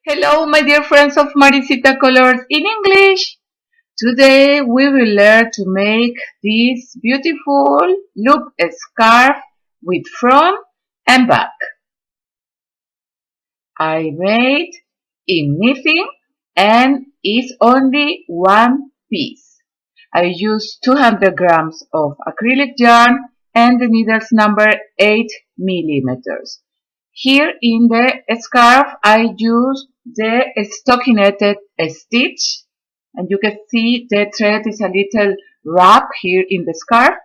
Hello, my dear friends of Maricita Colors in English. Today we will learn to make this beautiful loop scarf with front and back. I made in knitting and it's only one piece. I used 200 grams of acrylic yarn and the needles number 8 millimeters. Here in the scarf I used the stockinetted stitch, and you can see the thread is a little wrap here in the scarf.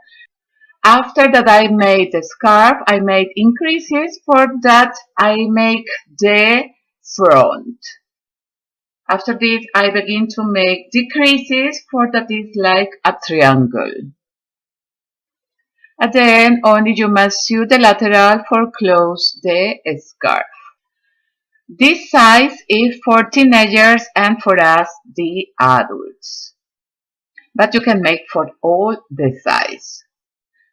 After that I made the scarf, I made increases. For that I make the front. After this I begin to make decreases, for that is like a triangle. At the end only you must sew the lateral for close the scarf. This size is for teenagers and for us the adults. But you can make for all the size.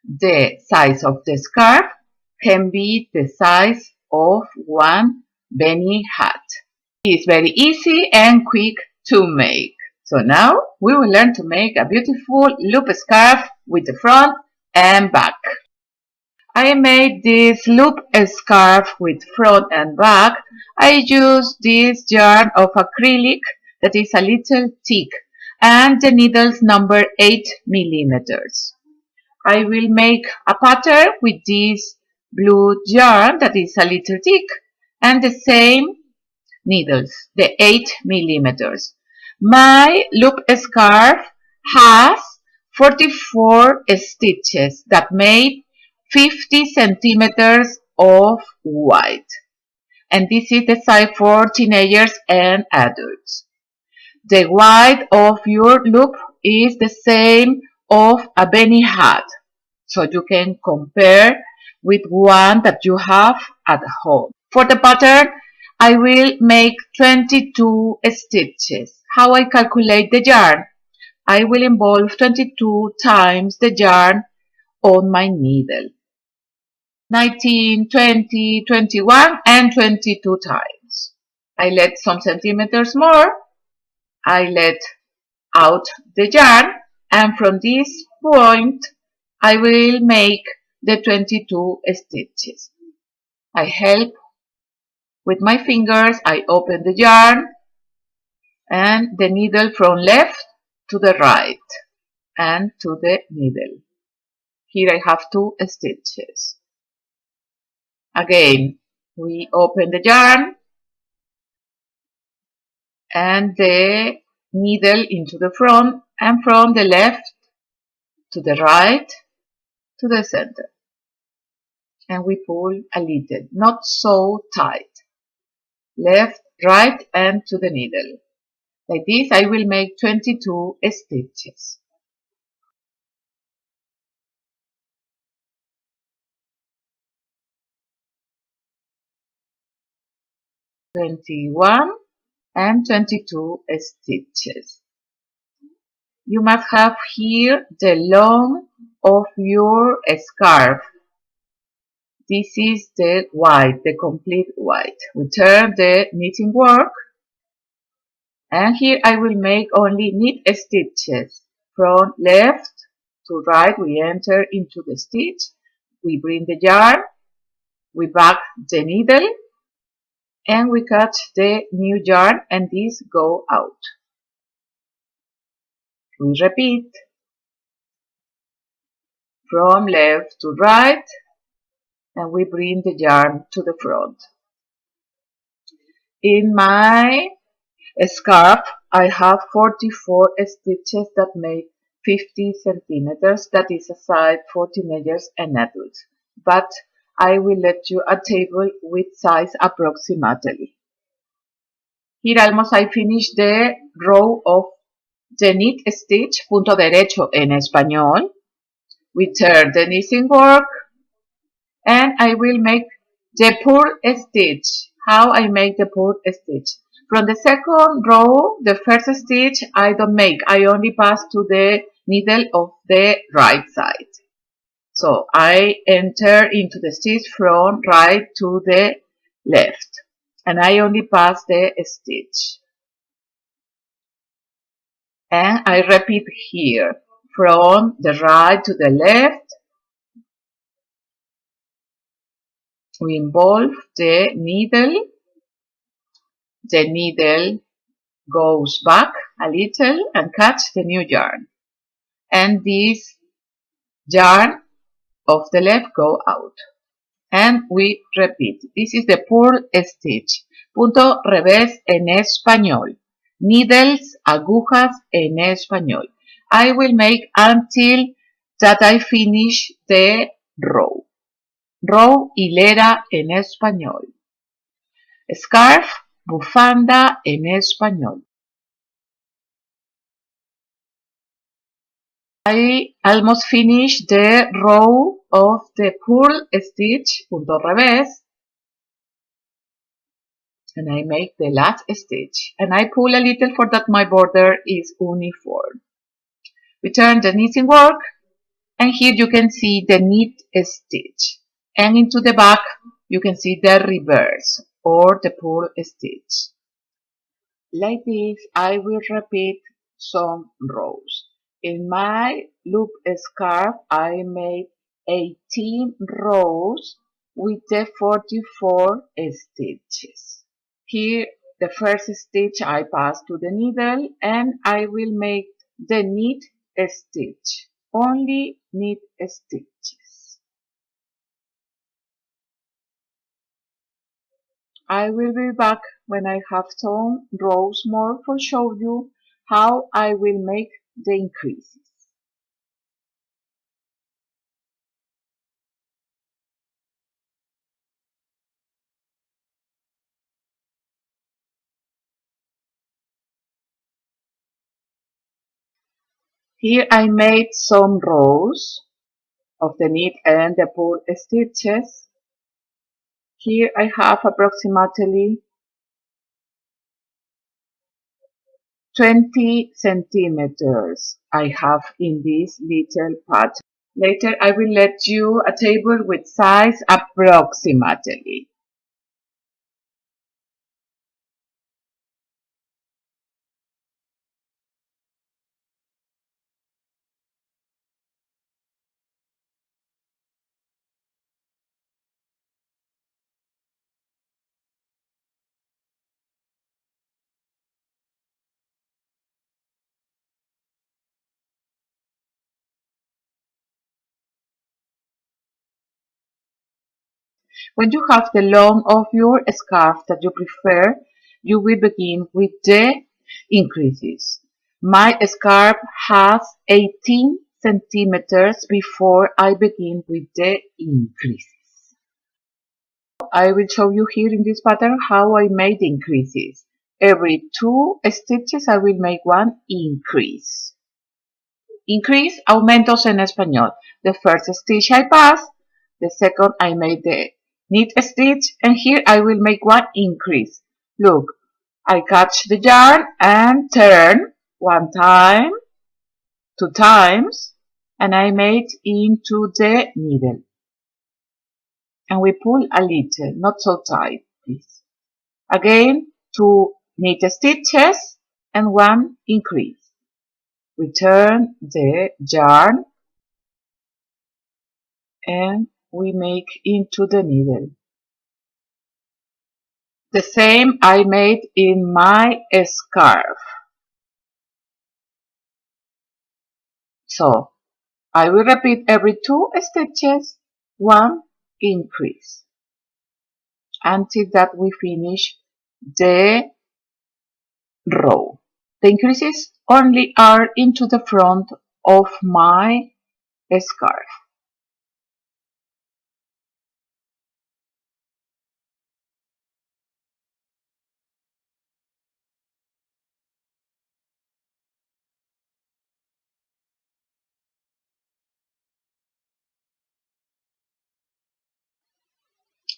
The size of the scarf can be the size of one beanie hat. It's very easy and quick to make. So now we will learn to make a beautiful loop scarf with the front and back. I made this loop scarf with front and back. I used this yarn of acrylic that is a little thick and the needles number 8 millimeters. I will make a pattern with this blue yarn that is a little thick and the same needles, the 8 millimeters. My loop scarf has 44 stitches that made 50 centimeters of wide. And this is the size for teenagers and adults. The width of your loop is the same of a beanie hat, so you can compare with one that you have at home. For the pattern, I will make 22 stitches. How I calculate the yarn? I will involve 22 times the yarn on my needle. 19, 20, 21 and 22 times. I let some centimeters more. I let out the yarn, and from this point I will make the 22 stitches. I help with my fingers. I open the yarn and the needle from left to the right and to the needle. Here I have 2 stitches. Again, we open the yarn and the needle into the front, and from the left to the right to the center. And we pull a little, not so tight. Left, right, and to the needle. Like this, I will make 22 stitches. (21) and 22 stitches. You must have here the long of your scarf. This is the white, the complete white. We turn the knitting work, and here I will make only knit stitches. From left to right we enter into the stitch, we bring the yarn, we back the needle, and we cut the new yarn, and this go out. We repeat from left to right, and we bring the yarn to the front. In my scarf I have 44 stitches that make 50 centimeters. That is a size for teenagers and adults, but I will let you a table with size approximately. Here almost I finish the row of the knit stitch, punto derecho en español. We turn the knitting work, and I will make the purl stitch. How I make the purl stitch? From the second row, the first stitch I don't make. I only pass to the needle of the right side. So I enter into the stitch from right to the left. and I only pass the stitch. And I repeat here, from the right to the left, we involve the needle goes back a little and catch the new yarn. And this yarn of the left go out. And we repeat. This is the purl stitch. Punto revés en español. Needles, agujas en español. I will make until that I finish the row. Row, hilera en español. Scarf, bufanda en español. I almost finished the row of the purl stitch, punto revés, and I make the last stitch. And I pull a little for that my border is uniform. We turn the knitting work, and here you can see the knit stitch. And into the back, you can see the reverse or the purl stitch. Like this, I will repeat some rows. In my loop scarf, I made 18 rows with the 44 stitches. Here, the first stitch I pass to the needle and I will make the knit stitch, only knit stitches. I will be back when I have some rows more for show you how I will make the increases. Here I made some rows of the knit and the purl stitches. Here I have approximately 20 centimeters I have in this little pattern. Later I will let you a table with size approximately. When you have the long of your scarf that you prefer, you will begin with the increases. My scarf has 18 centimeters before I begin with the increases. I will show you here in this pattern how I made increases. Every 2 stitches I will make one increase. Increase, aumentos en español. The first stitch I pass, the second I made the knit stitch, and here I will make one increase. Look, I catch the yarn and turn 1 time, 2 times, and I made into the needle. And we pull a little, not so tight, please. Again, 2 knit stitches and 1 increase. We turn the yarn and we make into the needle. The same I made in my scarf. So, I will repeat every 2 stitches, 1 increase, until that we finish the row. The increases only are into the front of my scarf.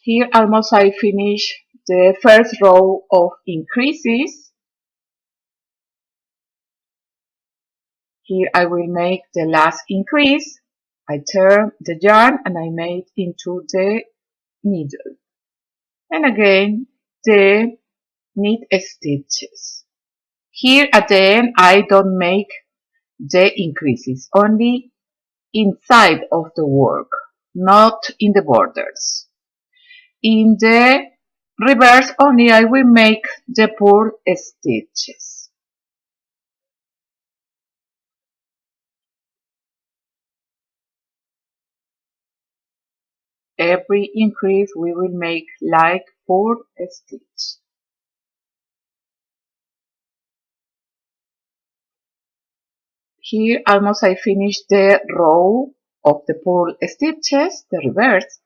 Here almost I finish the first row of increases. Here I will make the last increase. I turn the yarn and I make into the needle. And again, the knit stitches. Here at the end I don't make the increases, only inside of the work, not in the borders. In the reverse only I will make the purl stitches. Every increase we will make like purl stitch. Here almost I finished the row of the purl stitches, the reverse,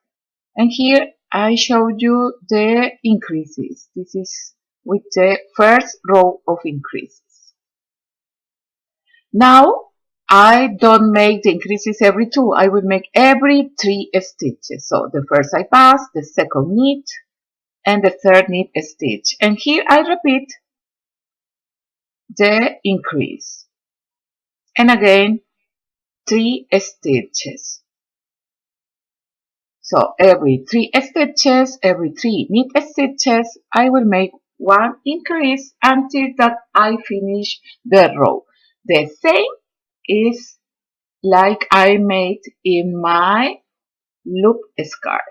and here I showed you the increases. This is with the first row of increases. Now I don't make the increases every two, I will make every 3 stitches. So the first I pass, the second knit, and the third knit stitch. And here I repeat the increase. And again 3 stitches. So every 3 stitches, every 3 knit stitches, I will make 1 increase until that I finish the row. The same is like I made in my loop scarf.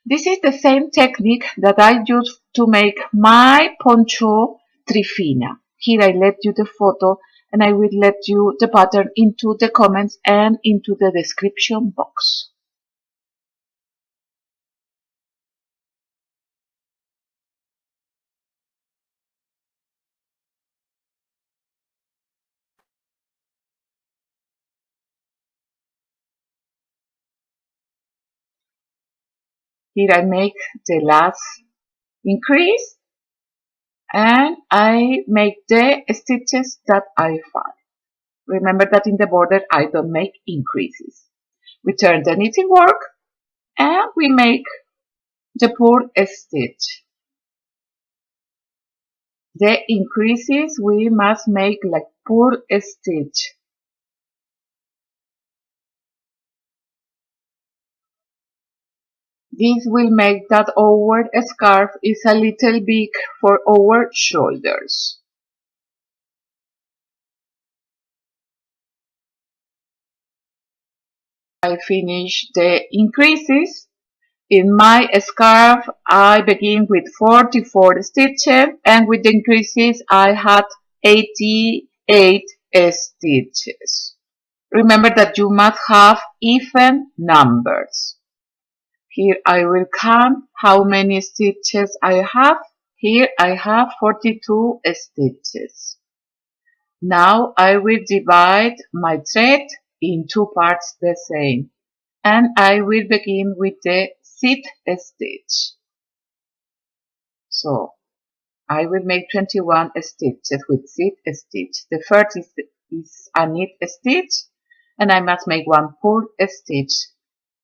This is the same technique that I used to make my poncho trifina. Here I left you the photo and I will let you the pattern into the comments and into the description box. Here I make the last increase and I make the stitches that I find. Remember that in the border I don't make increases. We turn the knitting work and we make the purl stitch. The increases we must make like purl stitch. This will make that our scarf is a little big for our shoulders. I finish the increases. In my scarf I begin with 44 stitches and with the increases I had 88 stitches. Remember that you must have even numbers. Here I will count how many stitches I have. Here I have 42 stitches. Now I will divide my thread in 2 parts the same, and I will begin with the seat stitch. So I will make 21 stitches with seat stitch. The first is a knit stitch, and I must make 1 purl stitch.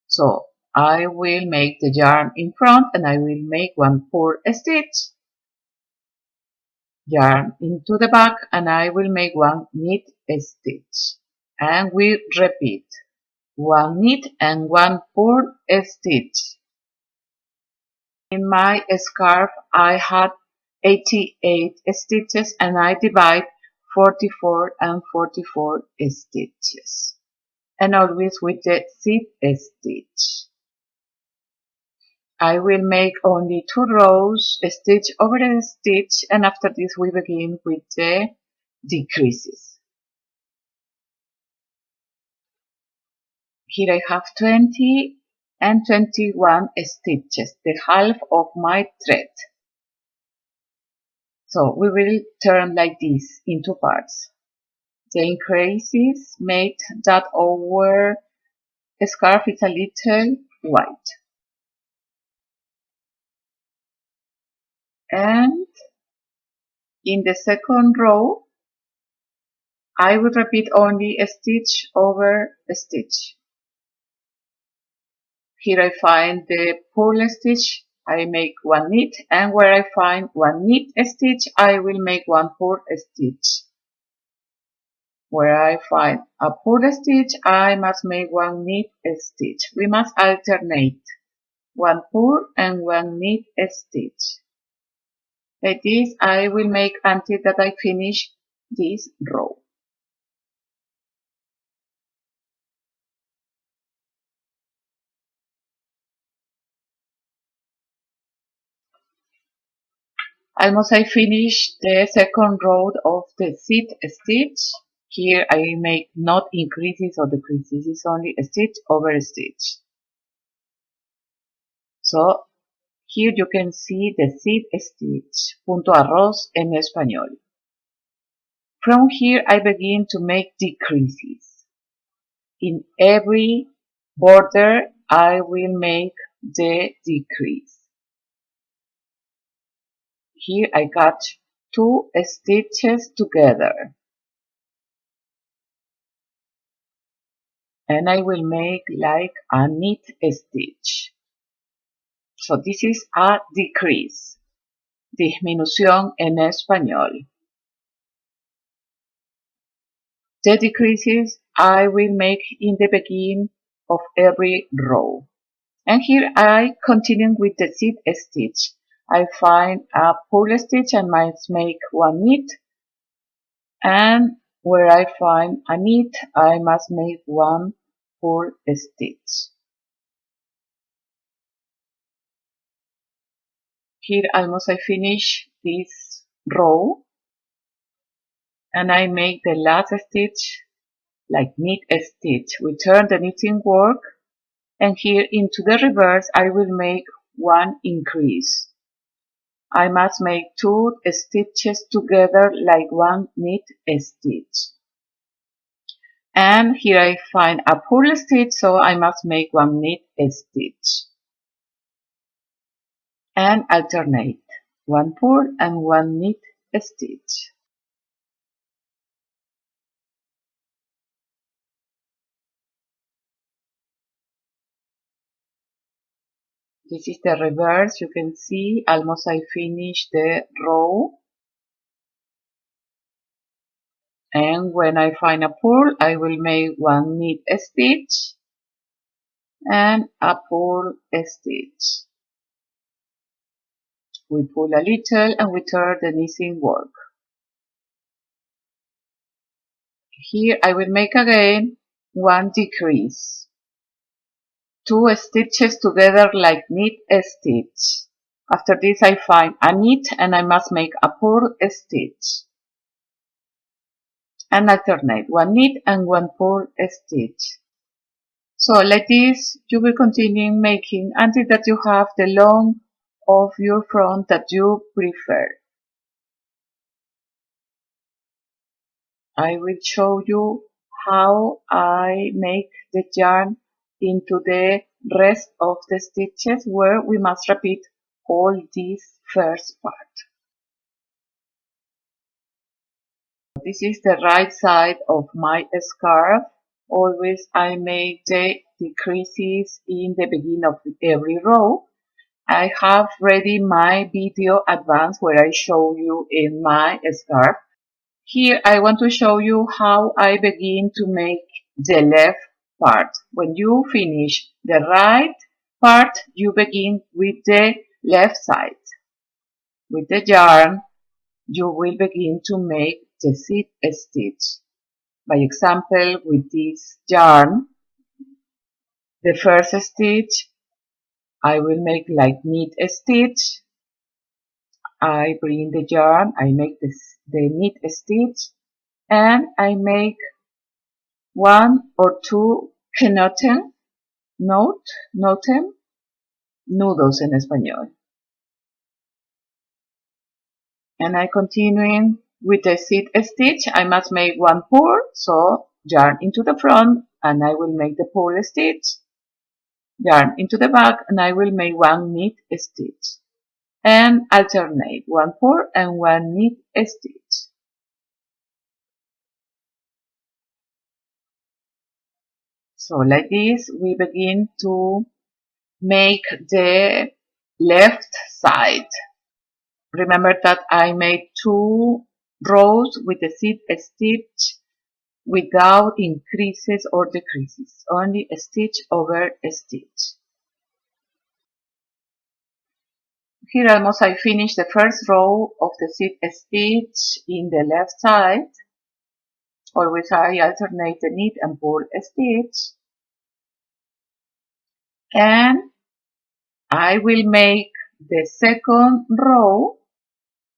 So I will make the yarn in front and I will make 1 purl stitch, yarn into the back, and I will make 1 knit stitch. And we repeat 1 knit and 1 purl stitch. In my scarf I had 88 stitches and I divide 44 and 44 stitches. And always with the seat stitch. I will make only 2 rows, stitch over a stitch, and after this we begin with the decreases. Here I have 20 and 21 stitches, the half of my thread. So we will turn like this in 2 parts. The increases made that our scarf is a little wide. And in the second row I will repeat only a stitch over a stitch. Here I find the purl stitch, I make 1 knit, and where I find 1 knit stitch I will make 1 purl stitch. Where I find a purl stitch I must make 1 knit stitch. We must alternate. one purl and one knit stitch. Like this I will make until that I finish this row. Almost I finished the second row of the seat stitch. Here I make not increases or decreases, it's only a stitch over stitch. So here you can see the seat stitch, punto arroz en español. From here I begin to make decreases. In every border I will make the decrease. Here I got 2 stitches together. And I will make like a knit stitch. So this is a decrease. Disminución en español. The decreases I will make in the beginning of every row. And here I continue with the seat stitch. I find a purl stitch and must make one knit. And where I find a knit, I must make one purl stitch. Here almost I finish this row and I make the last stitch like knit stitch. We turn the knitting work and here into the reverse I will make one increase. I must make 2 stitches together like one knit stitch. And here I find a purl stitch, so I must make one knit stitch. And alternate one purl and one knit stitch. This is the reverse. You can see almost I finished the row. And when I find a purl, I will make one knit stitch and a purl stitch. We pull a little and we turn the knitting work. Here I will make again one decrease. 2 stitches together like knit stitch. After this I find a knit and I must make a purl stitch. And alternate one knit and one purl stitch. So like this you will continue making until that you have the long of your front that you prefer. I will show you how I make the yarn into the rest of the stitches where we must repeat all this first part. This is the right side of my scarf. Always I make the decreases in the beginning of every row. I have ready my video advance where I show you in my scarf. Here I want to show you how I begin to make the left part. When you finish the right part, you begin with the left side. With the yarn, you will begin to make the seat stitch. By example, with this yarn, the first stitch, I will make like knit stitch. I bring the yarn, I make the knit stitch, and I make 1 or 2 knoten, nudos en español. And I continue with the seat stitch. I must make 1 purl, so yarn into the front and I will make the purl stitch, yarn into the back and I will make 1 knit stitch, and alternate 1 purl and 1 knit stitch. So like this we begin to make the left side. Remember that I made 2 rows with the seat stitch without increases or decreases, only a stitch over a stitch. Here almost I finished the first row of the seed stitch in the left side. Always I alternate the knit and pull stitch. And I will make the second row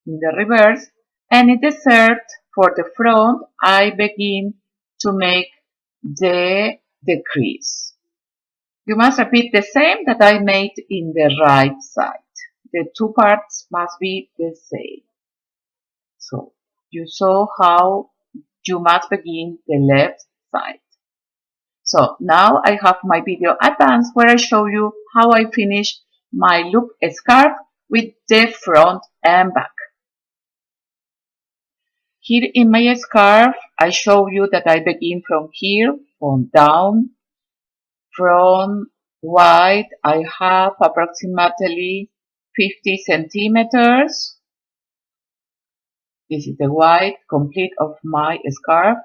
in the reverse, and in the third for the front I begin to make the decrease. You must repeat the same that I made in the right side. The two parts must be the same. So you saw how you must begin the left side. So now I have my video advanced where I show you how I finish my loop scarf with the front and back. Here in my scarf, I show you that I begin from here, from down, from wide, I have approximately 50 centimeters. This is the wide complete of my scarf.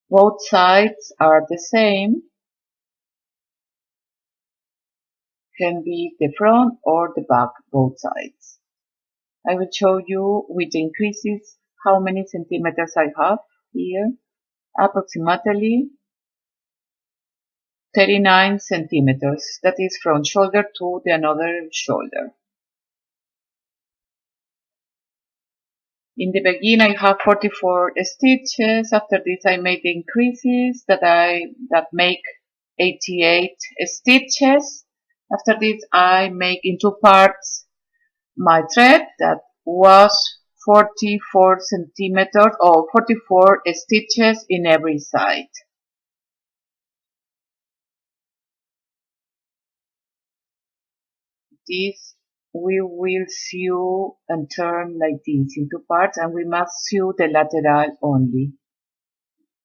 Both sides are the same. Can be the front or the back, both sides. I will show you with the increases how many centimeters I have here. Approximately 39 centimeters. That is from shoulder to the another shoulder. In the beginning I have 44 stitches. After this I made the increases that make 88 stitches. After this I make in two parts my thread that was 44 centimeters or 44 stitches in every side. This we will sew and turn like this in two parts, and we must sew the lateral only.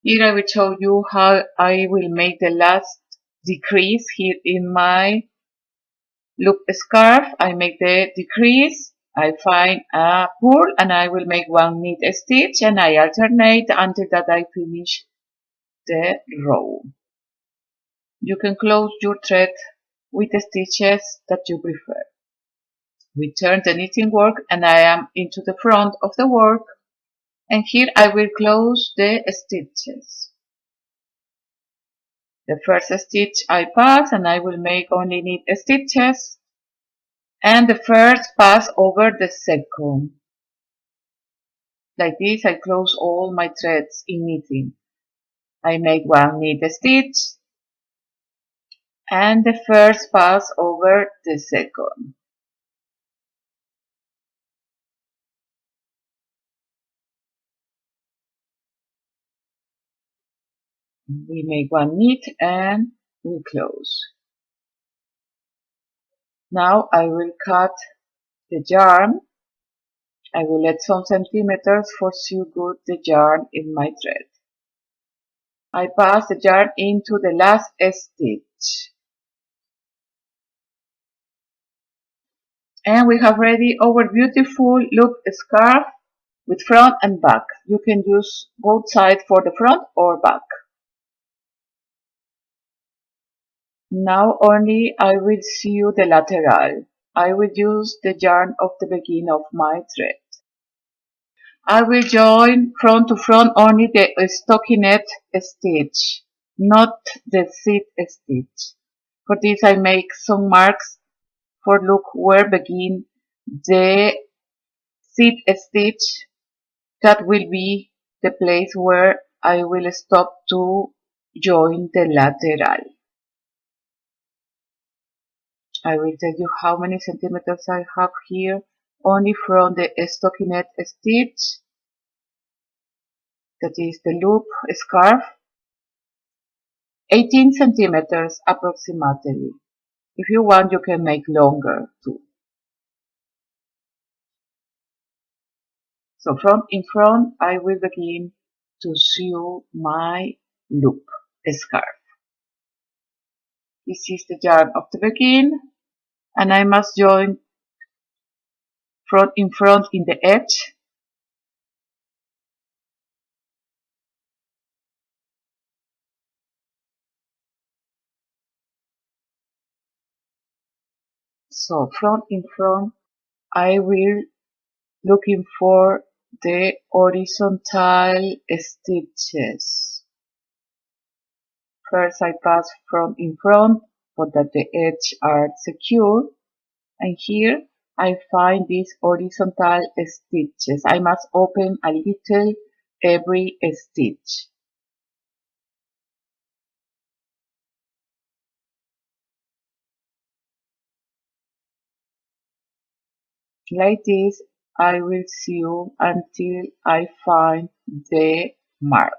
Here I will show you how I will make the last decrease here in my loop scarf. I make the decrease, I find a purl and I will make one knit stitch and I alternate until that I finish the row. You can close your thread with the stitches that you prefer. We turn the knitting work and I am into the front of the work, and here I will close the stitches. The first stitch I pass and I will make only knit stitches, and the first pass over the second. Like this I close all my threads in knitting. I make one knit stitch and the first pass over the second. We make one knit and we close. Now I will cut the yarn. I will let some centimeters for sew good the yarn in my thread. I pass the yarn into the last stitch. And we have ready our beautiful loop scarf with front and back. You can use both sides for the front or back. Now only I will sew the lateral. I will use the yarn of the beginning of my thread. I will join front to front only the stockinette stitch, not the seed stitch. For this I make some marks for look where begin the seed stitch. That will be the place where I will stop to join the lateral. I will tell you how many centimeters I have here only from the stockinette stitch, that is the loop scarf, 18 centimeters approximately. If you want you can make longer too. So from in front I will begin to sew my loop scarf. This is the yarn of the begin, and I must join front in the edge. So front in front, I will looking for the horizontal stitches. First I pass from in front so that the edges are secure, and here I find these horizontal stitches. I must open a little every stitch. Like this, I will sew until I find the marks.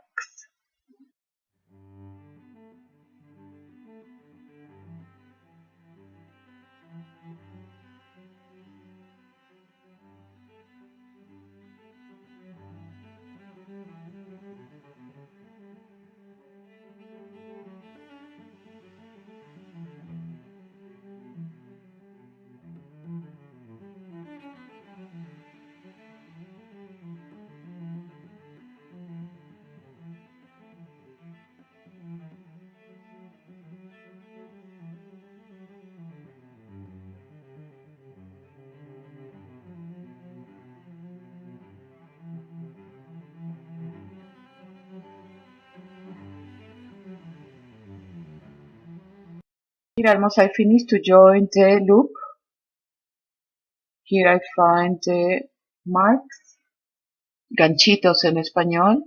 Here almost I finished to join the loop. Here I find the marks, ganchitos en español.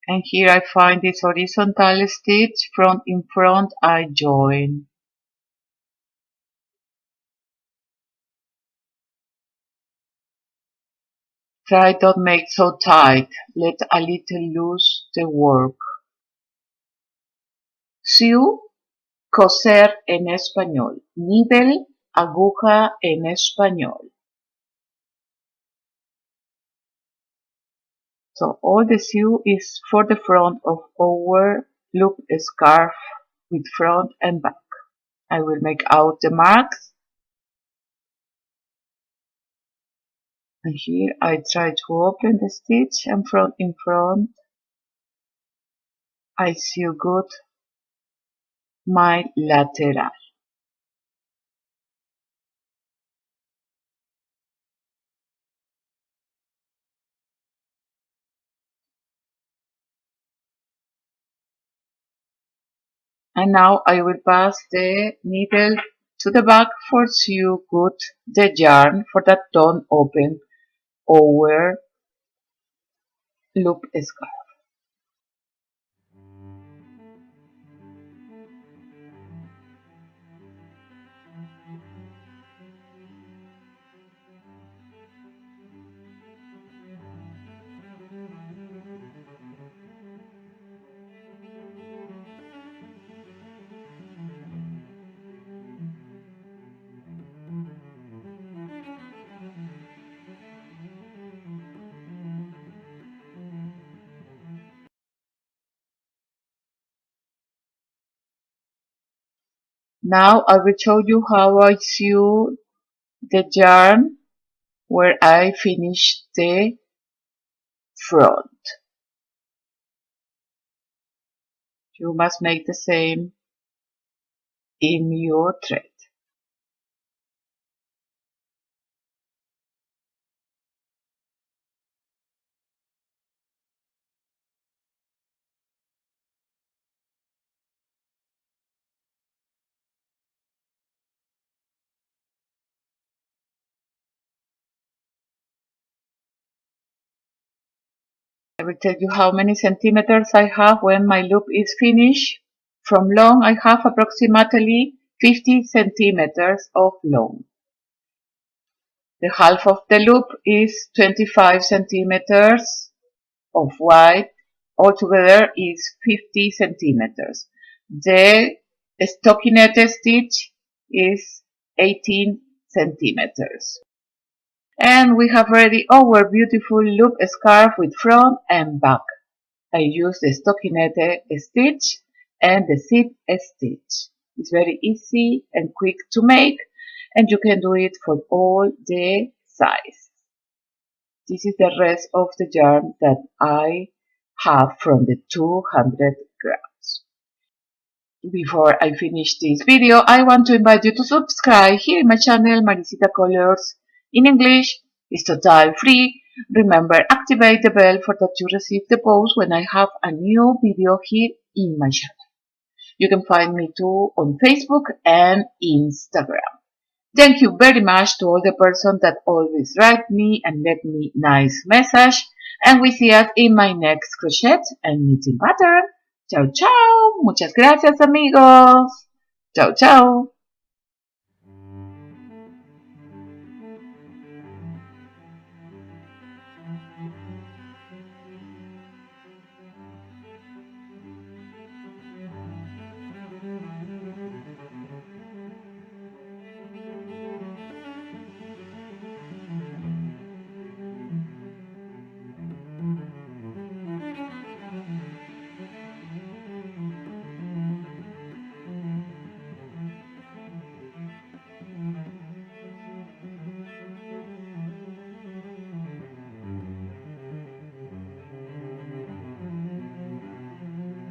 And here I find this horizontal stitch, front in front I join. Try don't make so tight, let a little loose the work. Sew, coser en español, needle, aguja en español. So all the sew is for the front of our loop scarf with front and back. I will make out the marks. And here I try to open the stitch, and front in front I sew good my lateral. And now I will pass the needle to the back for sew good the yarn for that don't open our loop scarf. Now I will show you how I sew the yarn where I finish the front. You must make the same in your thread. I will tell you how many centimeters I have when my loop is finished. From long I have approximately 50 centimeters of long. The half of the loop is 25 centimeters of wide. Altogether is 50 centimeters. The stockinette stitch is 18 centimeters. And we have ready our beautiful loop scarf with front and back. I use the stockinette stitch and the zip stitch. It's very easy and quick to make, and you can do it for all the sizes. This is the rest of the yarn that I have from the 200 grams. Before I finish this video, I want to invite you to subscribe here in my channel, Maricita Colors in English. It's totally free. Remember, activate the bell for that you receive the post when I have a new video here in my channel. You can find me too on Facebook and Instagram. Thank you very much to all the persons that always write me and let me nice message. And we see us in my next crochet and knitting pattern. Chao, chao. Muchas gracias, amigos. Chao, chao.